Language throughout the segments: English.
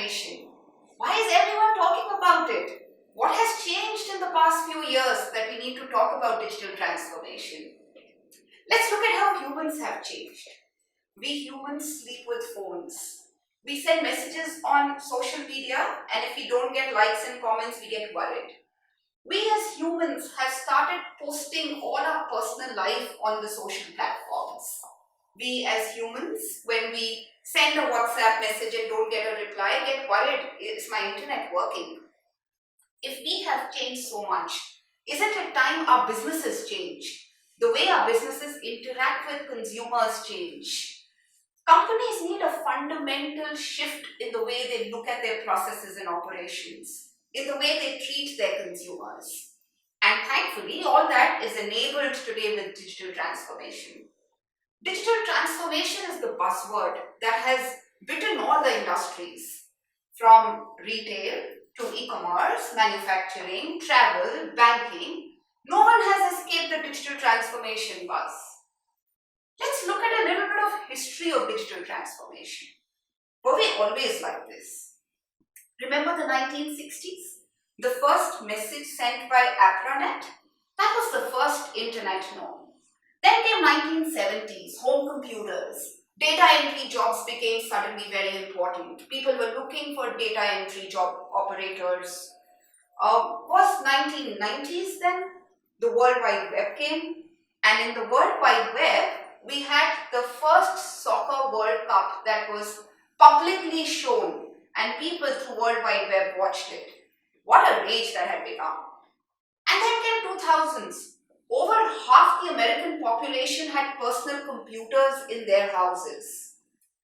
transformation? Why is everyone talking about it? What has changed in the past few years that we need to talk about digital transformation? Let's look at how humans have changed. We humans sleep with phones. We send messages on social media, and if we don't get likes and comments, we get worried. We as humans have started posting all our personal life on the social platforms. We as humans, when we send a WhatsApp message and don't get a reply, get worried, is my internet working? If we have changed so much, isn't it time our businesses change? The way our businesses interact with consumers change. Companies need a fundamental shift in the way they look at their processes and operations, in the way they treat their consumers. And thankfully, all that is enabled today with digital transformation. Digital transformation is the buzzword that has bitten all the industries, from retail to e-commerce, manufacturing, travel, banking. No one has escaped the digital transformation buzz. Let's look at a little bit of history of digital transformation. Were we always like this? Remember the 1960s? The first message sent by APRANET? That was the first internet known. Then came 1970s, home computers. Data entry jobs became suddenly very important. People were looking for data entry job operators. Was 1990s then? The World Wide Web came. And in the World Wide Web, we had the first soccer World Cup that was publicly shown, and people through World Wide Web watched it. What a rage that had become. And then came 2000s. Over half the American population had personal computers in their houses.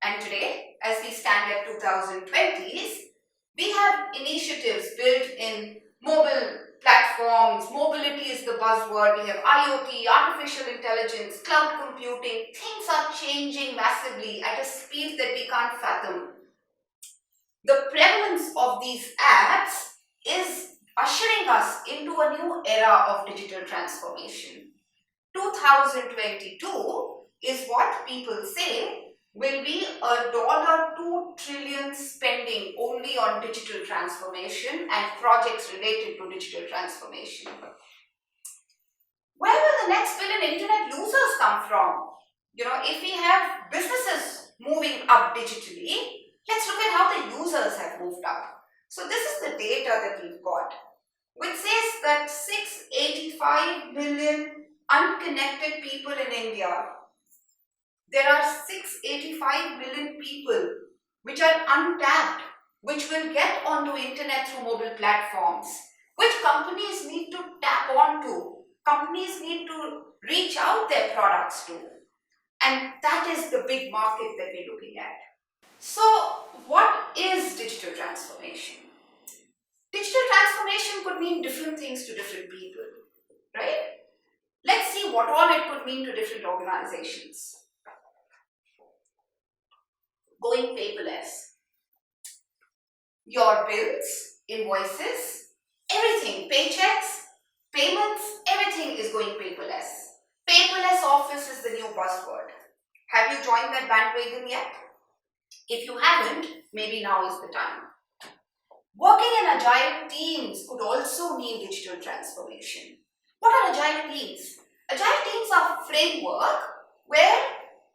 And today, as we stand at 2020s, we have initiatives built in mobile platforms. Mobility is the buzzword. We have IoT, artificial intelligence, cloud computing. Things are changing massively at a speed that we can't fathom. The prevalence of these apps is ushering us into a new era of digital transformation. 2022 is what people say will be $2 trillion spending only on digital transformation and projects related to digital transformation. Where will the next billion internet users come from? If we have businesses moving up digitally, let's look at how the users have moved up. So this is the data that we've got, which says that 685 million unconnected people in India. There are 685 million people which are untapped, which will get onto internet through mobile platforms, which companies need to tap onto. Companies need to reach out their products to. And that is the big market that we're looking at. So, what is digital transformation? Digital transformation could mean different things to different people, right? Let's see what all it could mean to different organizations. Going paperless. Your bills, invoices, everything, paychecks, payments, everything is going paperless. Paperless office is the new buzzword. Have you joined that bandwagon yet? If you haven't, maybe now is the time. Working in agile teams could also mean digital transformation. What are agile teams? Agile teams are a framework where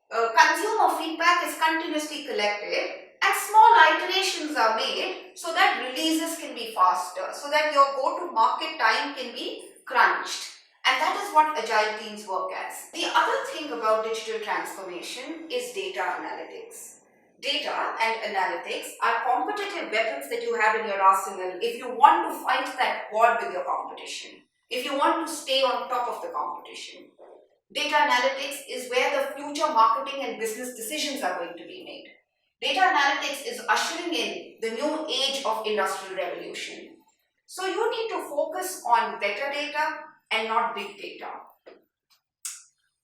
consumer feedback is continuously collected and small iterations are made so that releases can be faster, so that your go-to-market time can be crunched. And that is what agile teams work as. The other thing about digital transformation is data analytics. Data and analytics are competitive weapons that you have in your arsenal if you want to fight that war with your competition, if you want to stay on top of the competition. Data analytics is where the future marketing and business decisions are going to be made. Data analytics is ushering in the new age of industrial revolution. So you need to focus on better data and not big data.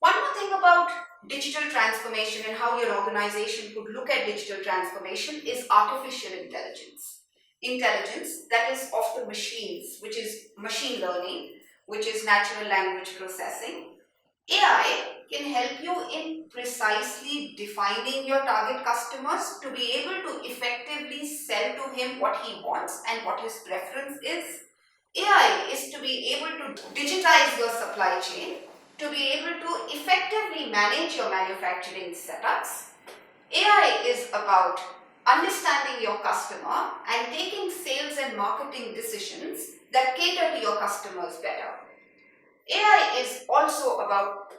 One more thing about digital transformation and how your organization could look at digital transformation is artificial intelligence. Intelligence that is of the machines, which is machine learning, which is natural language processing. AI can help you in precisely defining your target customers to be able to effectively sell to him what he wants and what his preference is. AI is to be able to digitize your supply chain, to be able to effectively manage your manufacturing setups. AI is about understanding your customer and taking sales and marketing decisions that cater to your customers better. AI is also about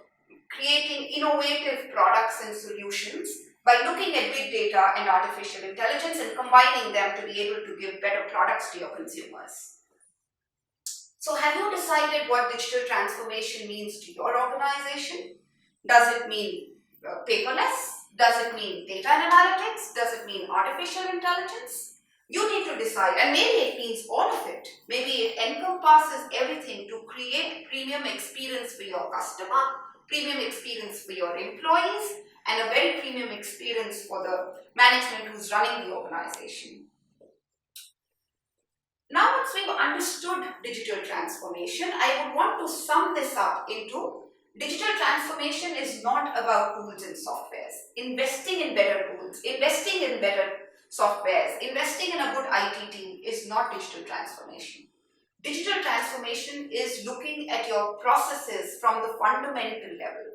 creating innovative products and solutions by looking at big data and artificial intelligence and combining them to be able to give better products to your consumers. So, have you decided what digital transformation means to your organization? Does it mean paperless? Does it mean data analytics? Does it mean artificial intelligence? You need to decide, and maybe it means all of it. Maybe it encompasses everything to create premium experience for your customer, premium experience for your employees, and a very premium experience for the management who's running the organization. Now, once we've understood digital transformation, I would want to sum this up into digital transformation is not about tools and softwares. Investing in better tools, investing in better softwares, investing in a good IT team is not digital transformation. Digital transformation is looking at your processes from the fundamental level,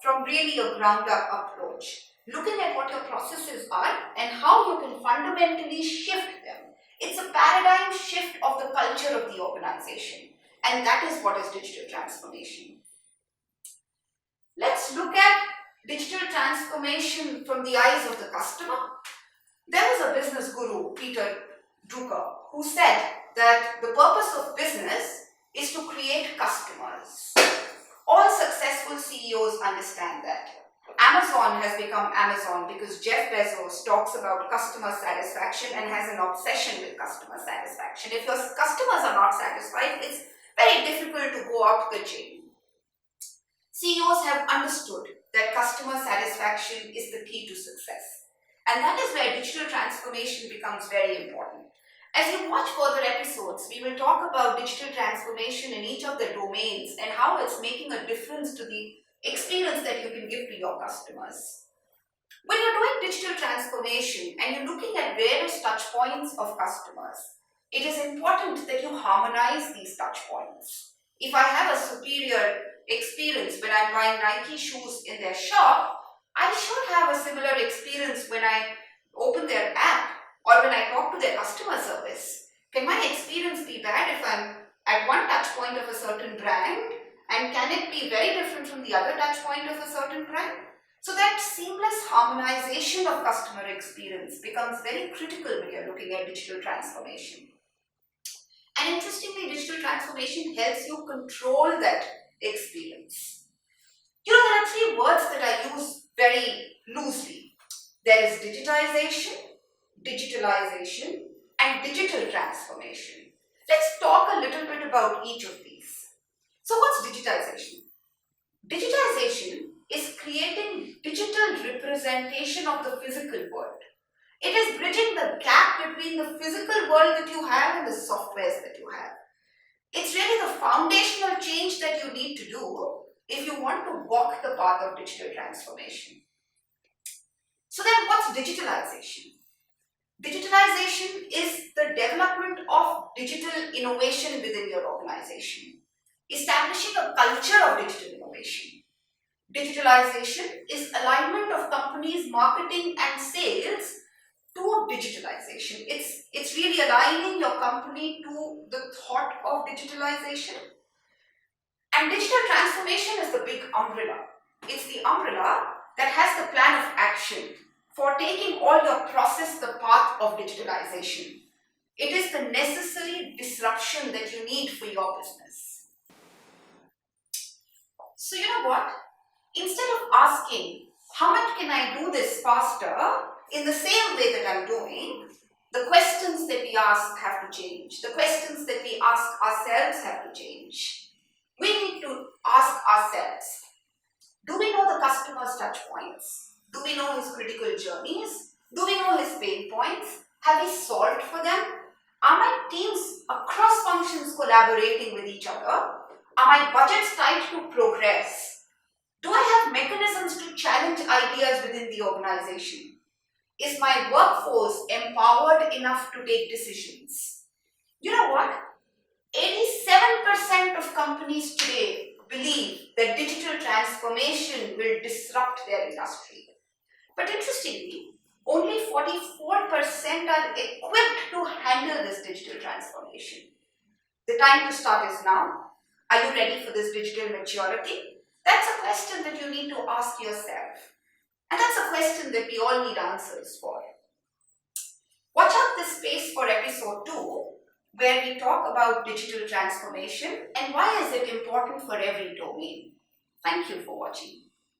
from really a ground up approach, looking at what your processes are and how you can fundamentally shift them. It's a paradigm shift of the culture of the organization, and that is what is digital transformation. Let's look at digital transformation from the eyes of the customer. There was a business guru, Peter Drucker, who said that the purpose of business is to create customers. All successful CEOs understand that. Amazon has become Amazon because Jeff Bezos talks about customer satisfaction and has an obsession with customer satisfaction. If your customers are not satisfied, it's very difficult to go up the chain. CEOs have understood that customer satisfaction is the key to success. And that is where digital transformation becomes very important. As you watch further episodes, we will talk about digital transformation in each of the domains and how it's making a difference to the experience that you can give to your customers. When you're doing digital transformation and you're looking at various touch points of customers, it is important that you harmonize these touch points. If I have a superior experience when I'm buying Nike shoes in their shop, I should have a similar experience when I open their app or when I talk to their customer service. Can my experience be bad if I'm at one touch point of a certain brand? And can it be very different from the other touch point of a certain brand? So that seamless harmonization of customer experience becomes very critical when you're looking at digital transformation. And interestingly, digital transformation helps you control that experience. You know, there are three words that I use very loosely. There is digitization, digitalization, and digital transformation. Let's talk a little bit about each of these. So what's digitization? Digitization is creating digital representation of the physical world. It is bridging the gap between the physical world that you have and the softwares that you have. It's really the foundational change that you need to do if you want to walk the path of digital transformation. So then what's digitalization? Digitalization is the development of digital innovation within your organization, establishing a culture of digital innovation. Digitalization is alignment of companies' marketing and sales to digitalization. It's really aligning your company to the thought of digitalization. And digital transformation is the big umbrella. It's the umbrella that has the plan of action for taking all your process the path of digitalization. It is the necessary disruption that you need for your business. So you know what? Instead of asking, how much can I do this faster in the same way that I'm doing, the questions that we ask have to change. The questions that we ask ourselves have to change. We need to ask ourselves, do we know the customer's touch points? Do we know his critical journeys? Do we know his pain points? Have we solved for them? Are my teams across functions collaborating with each other? Are my budgets tied to progress? Do I have mechanisms to challenge ideas within the organization? Is my workforce empowered enough to take decisions? You know what? 87% of companies today believe that digital transformation will disrupt their industry. But interestingly, only 44% are equipped to handle this digital transformation. The time to start is now. Are you ready for this digital maturity? That's a question that you need to ask yourself. And that's a question that we all need answers for. Watch out this space for episode 2, where we talk about digital transformation and why is it important for every domain. Thank you for watching.